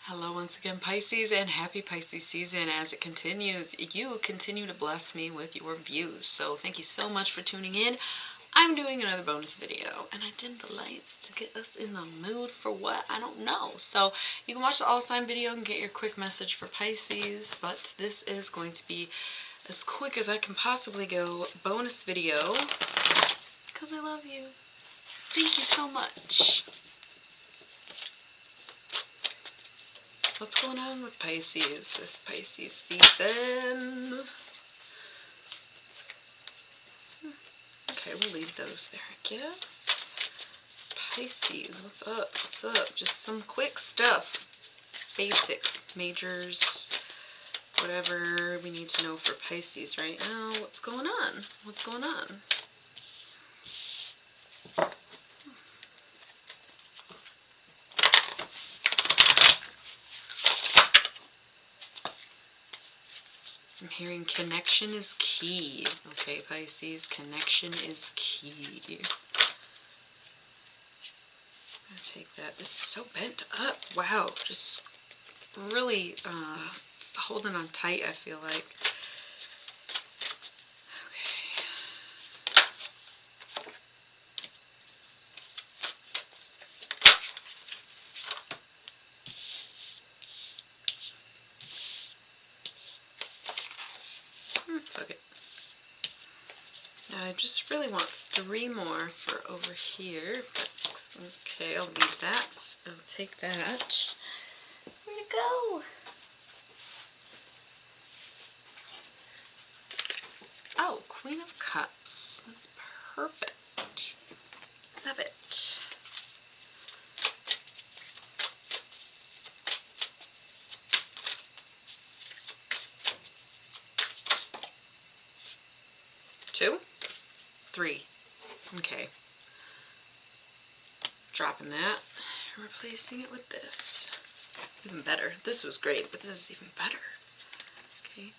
Hello once again, Pisces, and happy Pisces season as it continues. You continue to bless me with your views, so thank you so much for tuning in. I'm doing another bonus video, and I dimmed the lights to get us in the mood for what? I don't know. So you can watch the all sign video and get your quick message for Pisces, but this is going to be as quick as I can possibly go bonus video because I love you. Thank you so much. What's going on with Pisces this Pisces season? Okay, we'll leave those there, I guess. Pisces, what's up? What's up? Just some quick stuff. Basics, majors, whatever we need to know for Pisces right now. What's going on? What's going on? I'm hearing connection is key. Okay, Pisces, connection is key. I'm gonna take that. This is so bent up. Wow, just really holding on tight, I feel like. Fuck it. I just really want 3 more for over here. That's okay, I'll leave that. I'll take that. Where'd it go? Oh, Queen of Cups. That's perfect. Love it. Two? 3. Okay. Dropping that. Replacing it with this. Even better. This was great, but this is even better. Okay.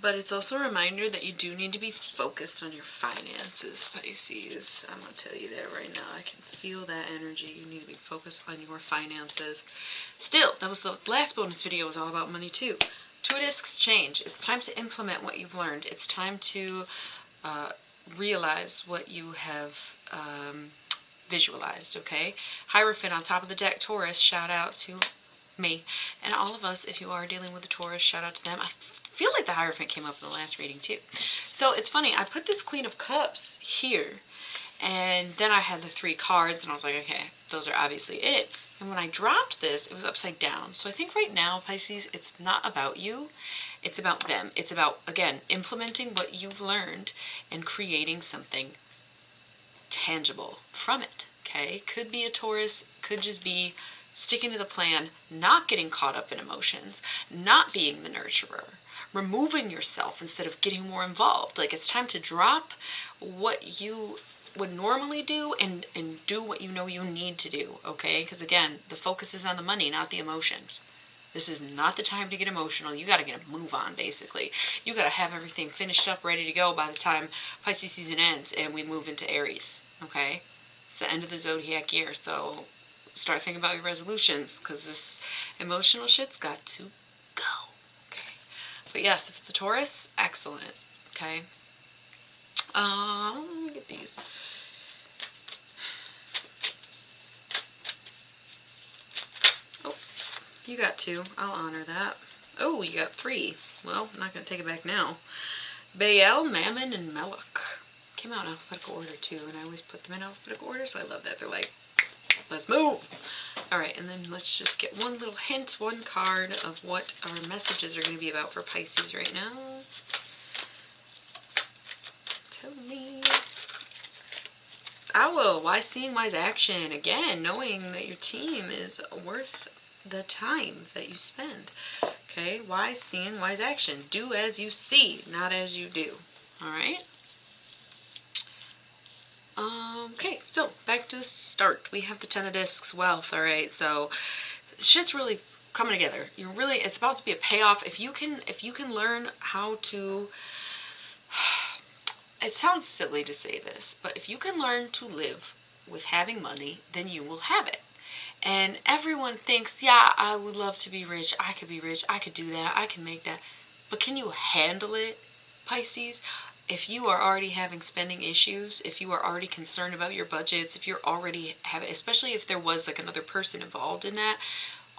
But it's also a reminder that you do need to be focused on your finances, Pisces. I'm going to tell you that right now. I can feel that energy. You need to be focused on your finances. Still, that was the last bonus video was all about money too. 2 discs change. It's time to implement what you've learned. It's time to realize what you have visualized, okay? Hierophant on top of the deck, Taurus, shout out to me. And all of us, if you are dealing with a Taurus, shout out to them. I feel like the Hierophant came up in the last reading too. So it's funny, I put this Queen of Cups here, and then I had the 3 cards, and I was like, okay, those are obviously it. And when I dropped this, it was upside down. So I think right now, Pisces, it's not about you. It's about them. It's about, again, implementing what you've learned and creating something tangible from it, okay? Could be a Taurus, could just be sticking to the plan, not getting caught up in emotions, not being the nurturer, removing yourself instead of getting more involved. Like, it's time to drop what you would normally do and do what you know you need to do, okay? Because again, the focus is on the money, not the emotions. This is not the time to get emotional. You got to get a move on, basically. You got to have everything finished up, ready to go by the time Pisces season ends and we move into Aries, okay? It's the end of the zodiac year, so start thinking about your resolutions because this emotional shit's got to go, okay? But yes, if it's a Taurus, excellent, okay? Let me get these. Oh, you got 2. I'll honor that. Oh, you got 3. Well, I'm not going to take it back now. Baal, Mammon, and Melech. Came out in alphabetical order too, and I always put them in alphabetical order, so I love that. They're like, let's move! Alright, and then let's just get one little hint, 1 card of what our messages are going to be about for Pisces right now. Tell me. Owl, wise seeing, wise action. Again, knowing that your team is worth the time that you spend. Okay, wise seeing, wise action. Do as you see, not as you do. Alright? Okay, so back to the start. We have the 10 of discs, wealth. Alright, so shit's really coming together. It's about to be a payoff. If you can learn how to it sounds silly to say this, but if you can learn to live with having money, then you will have it. And everyone thinks, yeah, I would love to be rich. I could be rich. I could do that. I can make that. But can you handle it, Pisces? If you are already having spending issues, if you are already concerned about your budgets, if you're already having, especially if there was like another person involved in that,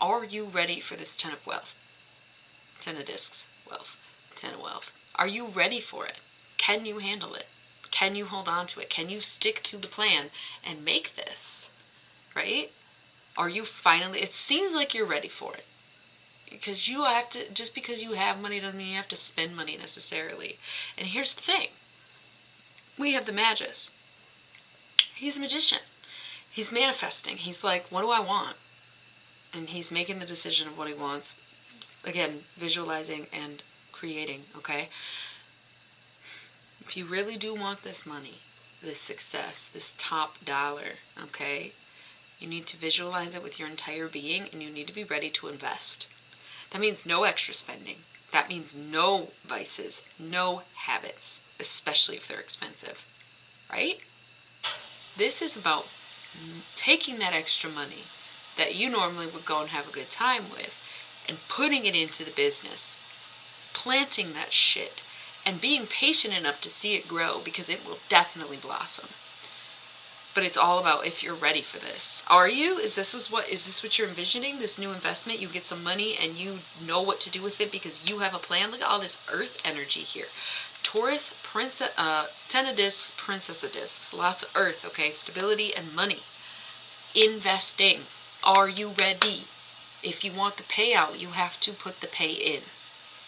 are you ready for this 10 of wealth? 10 of discs, wealth, 10 of wealth. Are you ready for it? Can you handle it? Can you hold on to it? Can you stick to the plan and make this, right? Are you finally, it seems like you're ready for it. Because you have to, just because you have money doesn't mean you have to spend money necessarily. And here's the thing. We have the Magus. He's a magician. He's manifesting. He's like, what do I want? And he's making the decision of what he wants. Again, visualizing and creating, okay? If you really do want this money, this success, this top dollar, okay, you need to visualize it with your entire being, and you need to be ready to invest. That means no extra spending. That means no vices, no habits, especially if they're expensive, right? This is about taking that extra money that you normally would go and have a good time with and putting it into the business, planting that shit, and being patient enough to see it grow, because it will definitely blossom. But it's all about if you're ready for this. Are you? Is this what you're envisioning? This new investment? You get some money and you know what to do with it because you have a plan. Look at all this earth energy here. Taurus, 10 of discs, princess of discs. Lots of earth, okay? Stability and money. Investing. Are you ready? If you want the payout, you have to put the pay in.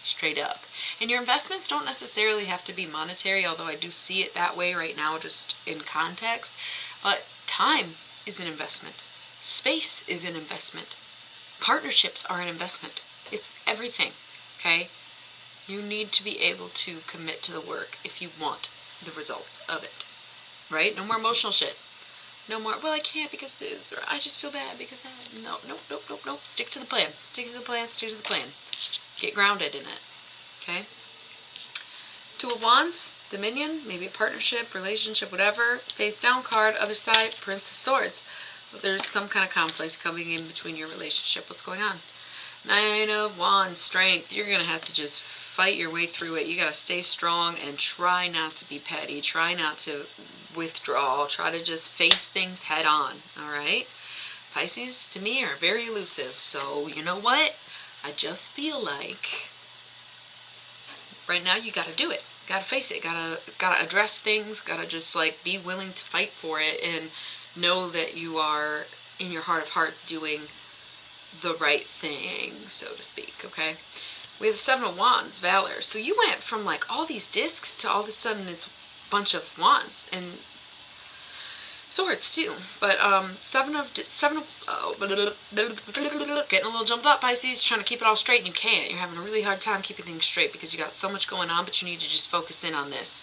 Straight up. And your investments don't necessarily have to be monetary, although I do see it that way right now just in context. But time is an investment. Space is an investment. Partnerships are an investment. It's everything, okay? You need to be able to commit to the work if you want the results of it, right? No more emotional shit. No more, well, I can't because this, or I just feel bad because that. No, nope. Stick to the plan. Stick to the plan, stick to the plan. Get grounded in it, okay? 2 of Wands, Dominion, maybe a partnership, relationship, whatever. Face down card, other side, Prince of Swords. There's some kind of conflict coming in between your relationship. What's going on? 9 of Wands, strength. You're going to have to just fight your way through it. You got to stay strong and try not to be petty. Try not to withdraw. Try to just face things head on, all right? Pisces, to me, are very elusive. So, you know what? I just feel like right now you got to do it. Got to face it. Got to address things. Got to just like be willing to fight for it and know that you are in your heart of hearts doing the right thing, so to speak, okay? We have the 7 of Wands, Valor. So you went from like all these discs to all of a sudden it's a bunch of wands and swords too. But getting a little jumped up, Pisces, trying to keep it all straight and you can't. You're having a really hard time keeping things straight because you got so much going on, but you need to just focus in on this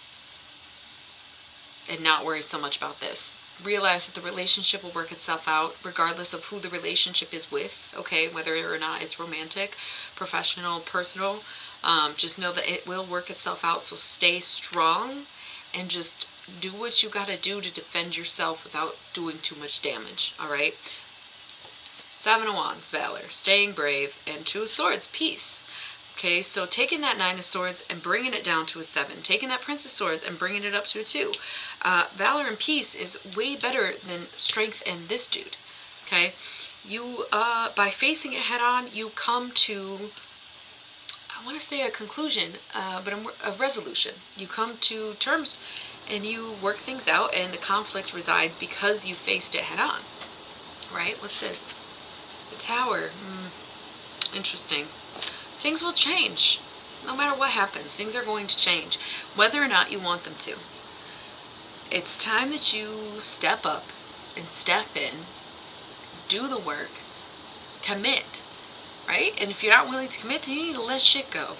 and not worry so much about this. Realize that the relationship will work itself out regardless of who the relationship is with, okay, whether or not it's romantic, professional, personal. Just know that it will work itself out, so stay strong and just do what you gotta do to defend yourself without doing too much damage, all right? 7 of Wands, Valor, staying brave, and 2 of Swords, peace. Okay, so taking that 9 of Swords and bringing it down to a 7. Taking that Prince of Swords and bringing it up to a 2. Valor and peace is way better than strength and this dude. Okay, you, by facing it head on, you come to, I want to say a conclusion, but a resolution. You come to terms and you work things out, and the conflict resides because you faced it head on. Right? What's this? The Tower. Interesting. Things will change. No matter what happens, things are going to change, whether or not you want them to. It's time that you step up and step in, do the work, commit, right? And if you're not willing to commit, then you need to let shit go.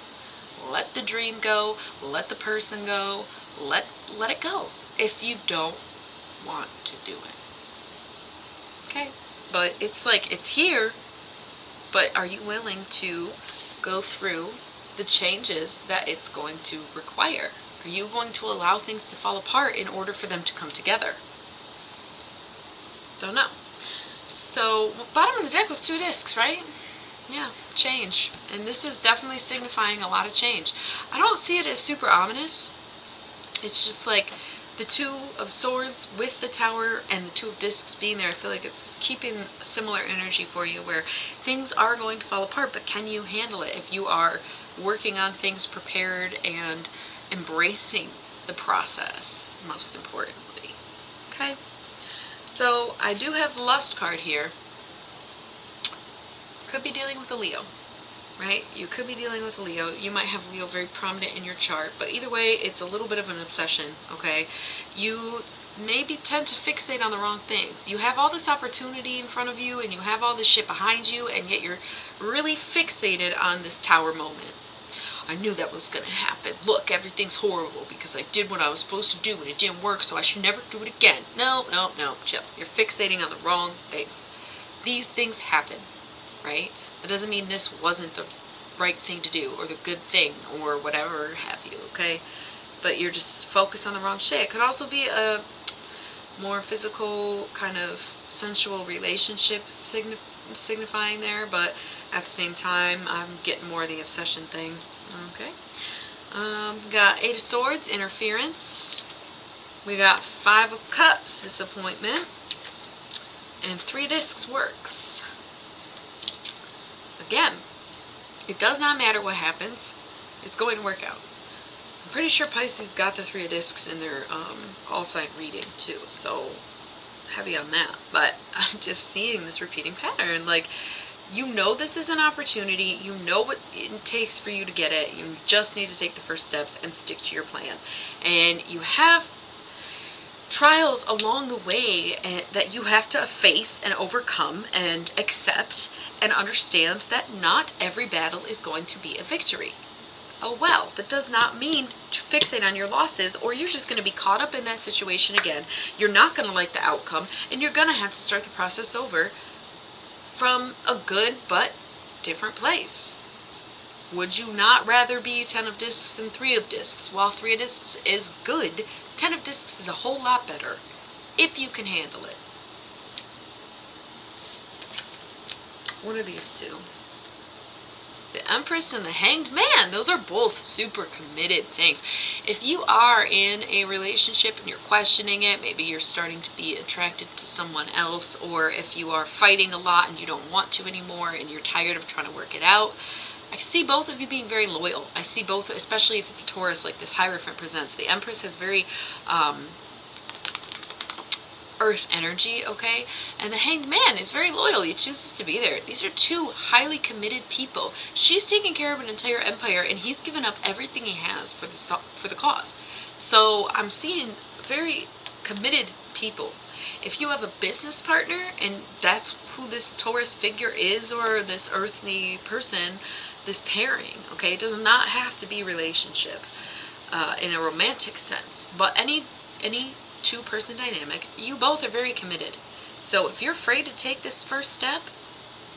Let the dream go, let the person go, let it go if you don't want to do it. Okay? But it's like, it's here, but are you willing to go through the changes that it's going to require? Are you going to allow things to fall apart in order for them to come together? Don't know. So, bottom of the deck was 2 discs, right? Yeah, change. And this is definitely signifying a lot of change. I don't see it as super ominous. It's just like the 2 of swords with the tower and the 2 of discs being there. I feel like it's keeping a similar energy for you where things are going to fall apart, but can you handle it if you are working on things prepared and embracing the process, most importantly. Okay? So I do have the Lust card here. Could be dealing with a Leo, right? You could be dealing with a Leo. You might have Leo very prominent in your chart, but either way, it's a little bit of an obsession, okay? You maybe tend to fixate on the wrong things. You have all this opportunity in front of you, and you have all this shit behind you, and yet you're really fixated on this tower moment. I knew that was going to happen. Look, everything's horrible because I did what I was supposed to do and it didn't work, so I should never do it again. No, no, no, chill. You're fixating on the wrong things. These things happen, right? That doesn't mean this wasn't the right thing to do or the good thing or whatever have you, okay? But you're just focused on the wrong shit. It could also be a more physical kind of sensual relationship signifying there, but at the same time, I'm getting more of the obsession thing. Okay. Got 8 of Swords, interference. We got 5 of Cups, disappointment. And 3 discs, works. Again, it does not matter what happens. It's going to work out. I'm pretty sure Pisces got the 3 of discs in their all-sign reading too, so heavy on that. But I'm just seeing this repeating pattern. Like, you know this is an opportunity. You know what it takes for you to get it. You just need to take the first steps and stick to your plan. And you have trials along the way that you have to face and overcome and accept and understand that not every battle is going to be a victory. Oh well, that does not mean to fixate on your losses, or you're just going to be caught up in that situation again. You're not going to like the outcome, and you're going to have to start the process over from a good but different place. Would you not rather be 10 of discs than 3 of discs? While 3 of discs is good, 10 of discs is a whole lot better, if you can handle it. What are these 2? The Empress and the Hanged Man. Those are both super committed things. If you are in a relationship and you're questioning it, maybe you're starting to be attracted to someone else, or if you are fighting a lot and you don't want to anymore and you're tired of trying to work it out, I see both of you being very loyal. I see both, especially if it's a Taurus like this Hierophant presents. The Empress has very earth energy, okay? And the Hanged Man is very loyal. He chooses to be there. These are 2 highly committed people. She's taking care of an entire empire, and he's given up everything he has for the cause. So I'm seeing very committed people. If you have a business partner, and that's who this Taurus figure is, or this earthly person, this pairing, okay? It does not have to be relationship in a romantic sense, but any 2-person dynamic, you both are very committed. So if you're afraid to take this first step,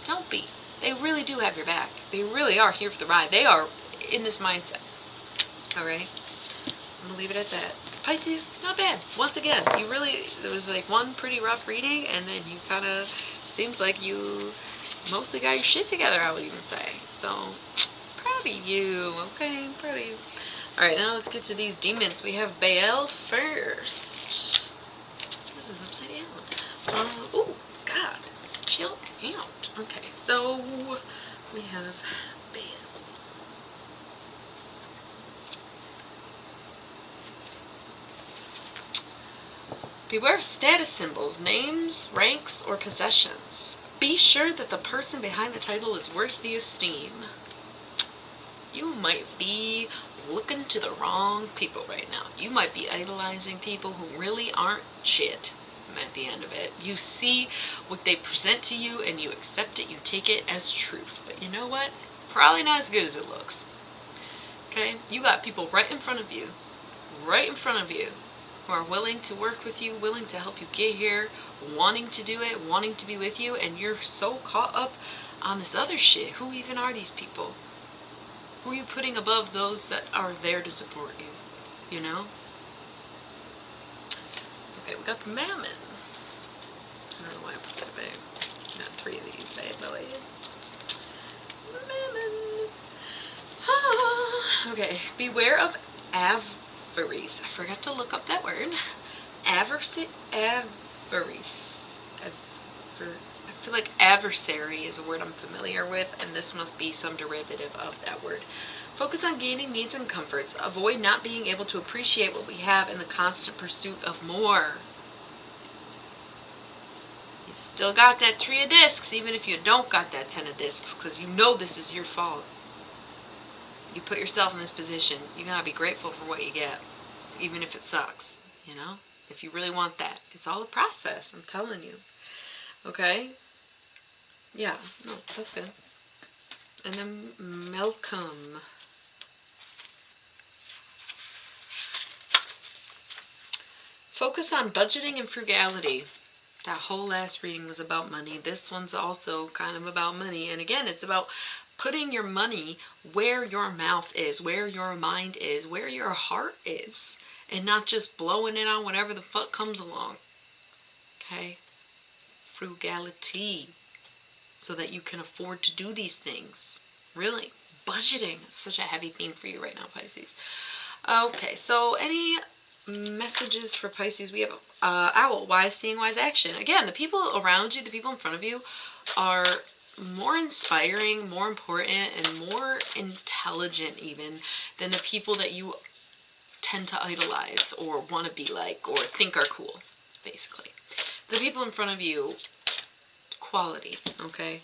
don't be. They really do have your back. They really are here for the ride. They are in this mindset. Alright? I'm going to leave it at that. Pisces, not bad. Once again, there was like one pretty rough reading, and then you kind of, seems like you mostly got your shit together, I would even say. So, proud of you. Okay, proud of you. Alright, now let's get to these demons. We have Baal first. This is upside down. Oh, God. Chill out. Okay, so we have Baal. Beware of status symbols, names, ranks, or possessions. Be sure that the person behind the title is worth the esteem. You might be looking to the wrong people right now. You might be idolizing people who really aren't shit at the end of it. You see what they present to you and you accept it, you take it as truth. But you know what? Probably not as good as it looks. Okay? You got people right in front of you, who are willing to work with you, willing to help you get here, wanting to do it, wanting to be with you, and you're so caught up on this other shit. Who even are these people? Who are you putting above those that are there to support you? You know? Okay, we got the Mammon. I don't know why I put that bag. Got 3 of these bad boys. Okay, beware of avarice. I forgot to look up that word. Avarice. I feel like adversary is a word I'm familiar with, and this must be some derivative of that word. Focus on gaining needs and comforts. Avoid not being able to appreciate what we have in the constant pursuit of more. You still got that 3 of discs, even if you don't got that 10 of discs, because you know this is your fault. You put yourself in this position. You gotta be grateful for what you get, even if it sucks, you know? If you really want that. It's all a process, I'm telling you. Okay? Yeah, no, that's good. And then Malcolm. Focus on budgeting and frugality. That whole last reading was about money. This one's also kind of about money. And again, it's about putting your money where your mouth is, where your mind is, where your heart is. And not just blowing it on whatever the fuck comes along. Okay? Frugality. So that you can afford to do these things. Really. Budgeting. It's such a heavy theme for you right now, Pisces. Okay, so any messages for Pisces? We have Owl, wise seeing, wise action. Again, the people around you, the people in front of you are more inspiring, more important, and more intelligent even than the people that you tend to idolize or want to be like or think are cool, basically. The people in front of you, quality, okay?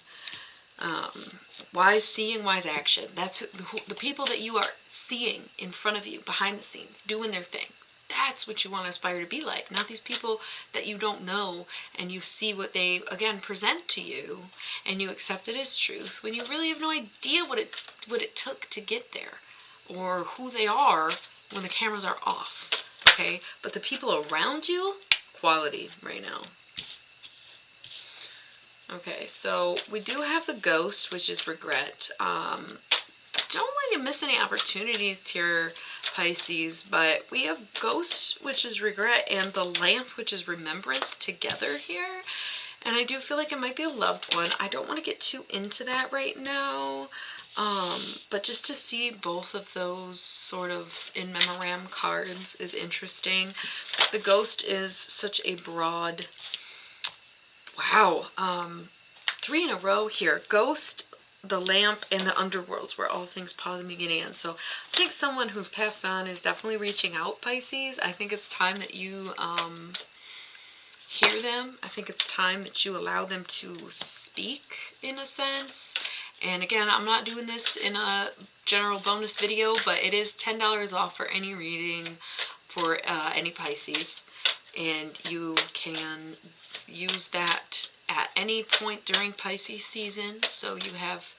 Wise seeing, wise action. That's the people that you are seeing in front of you, behind the scenes, doing their thing. That's what you want to aspire to be like. Not these people that you don't know and you see what they, again, present to you and you accept it as truth when you really have no idea what it took to get there or who they are when the cameras are off. Okay? But the people around you, quality right now. Okay, so we do have the Ghost, which is regret. Don't want you to miss any opportunities here, Pisces, but we have Ghost, which is regret, and the Lamp, which is remembrance, together here. And I do feel like it might be a loved one. I don't want to get too into that right now, but just to see both of those sort of in memoriam cards is interesting. The Ghost is such a broad... Wow, 3 in a row here. Ghost, the Lamp, and the Underworlds, where all things pause and begin again. So I think someone who's passed on is definitely reaching out, Pisces. I think it's time that you hear them. I think it's time that you allow them to speak, in a sense. And again, I'm not doing this in a general bonus video, but it is $10 off for any reading for any Pisces. And you can use that at any point during Pisces season, so you have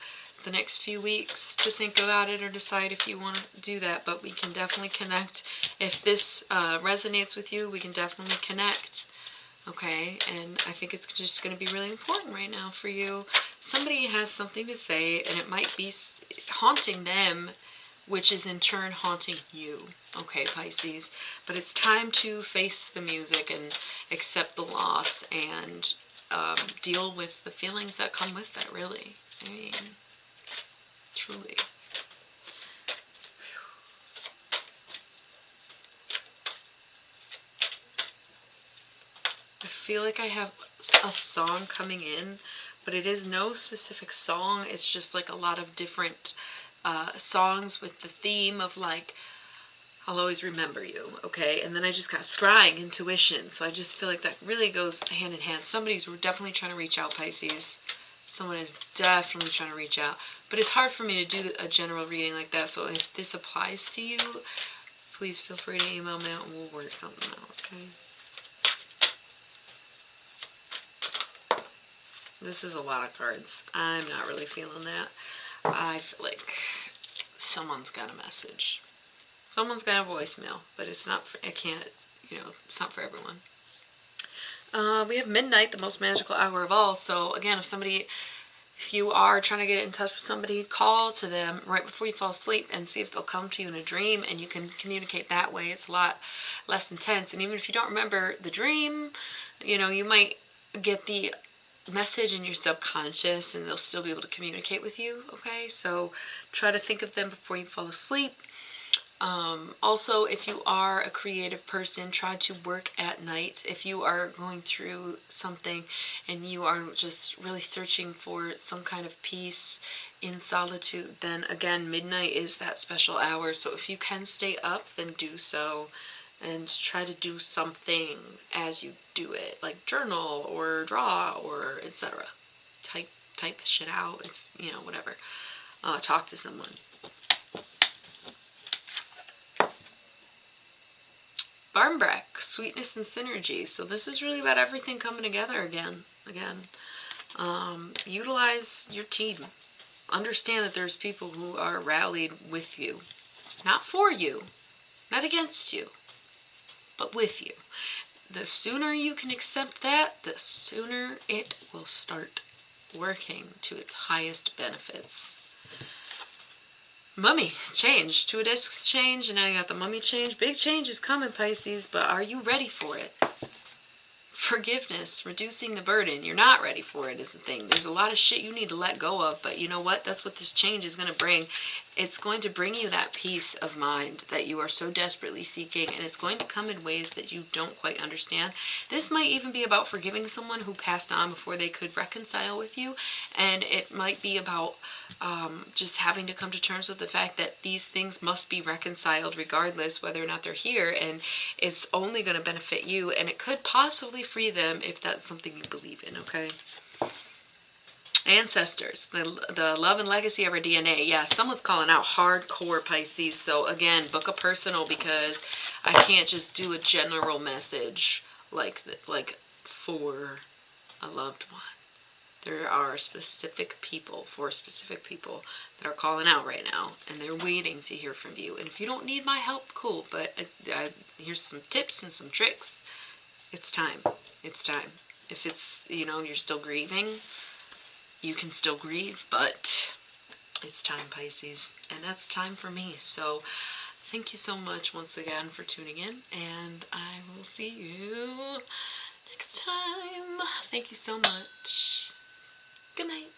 the next few weeks to think about it or decide if you want to do that, but we can definitely connect. If this resonates with you, we can definitely connect, okay? And I think it's just going to be really important right now for you. Somebody has something to say, and it might be haunting them, which is in turn haunting you. Okay, Pisces, but it's time to face the music and accept the loss and deal with the feelings that come with that, really. I mean, truly. I feel like I have a song coming in, but it is no specific song. It's just like a lot of different songs with the theme of like, I'll always remember you, okay? And then I just got scrying, intuition, so I just feel like that really goes hand in hand. Somebody's definitely trying to reach out, Pisces. Someone is definitely trying to reach out. But it's hard for me to do a general reading like that, so if this applies to you, please feel free to email me and we'll work something out, okay? This is a lot of cards. I'm not really feeling that. I feel like someone's got a message. Someone's got a voicemail, but it's not for, I can't, it's not for everyone. We have midnight, the most magical hour of all. So again, if you are trying to get in touch with somebody, call to them right before you fall asleep and see if they'll come to you in a dream, and you can communicate that way. It's a lot less intense. And even if you don't remember the dream, you might get the message in your subconscious and they'll still be able to communicate with you, okay? So try to think of them before you fall asleep. Also, if you are a creative person, try to work at night. If you are going through something and you are just really searching for some kind of peace in solitude, then again, midnight is that special hour. So if you can stay up, then do so. And try to do something as you do it, like journal or draw or etc. Type shit out, if you know, whatever. Talk to someone. Barmbrack, sweetness and synergy. So this is really about everything coming together again. Utilize your team. Understand that there's people who are rallied with you, not for you, not against you, but with you. The sooner you can accept that, the sooner it will start working to its highest benefits. Mummy change. 2 discs change, and now you got the mummy change. Big change is coming, Pisces, but are you ready for it? Forgiveness, reducing the burden. You're not ready for it is the thing. There's a lot of shit you need to let go of, but you know what? That's what this change is going to bring. It's going to bring you that peace of mind that you are so desperately seeking, and it's going to come in ways that you don't quite understand. This might even be about forgiving someone who passed on before they could reconcile with you, and it might be about just having to come to terms with the fact that these things must be reconciled regardless whether or not they're here, and it's only going to benefit you, and it could possibly free them if that's something you believe in, okay? Ancestors, the love and legacy of our DNA. Yeah, someone's calling out hardcore, Pisces. So again, book a personal, because I can't just do a general message like for a loved one. There are specific people, 4 specific people that are calling out right now, and they're waiting to hear from you. And if you don't need my help, cool, but here's some tips and some tricks. It's time. It's time. If it's, you know, you're still grieving, you can still grieve, but it's time, Pisces, and that's time for me. So thank you so much once again for tuning in, and I will see you next time. Thank you so much. Good night.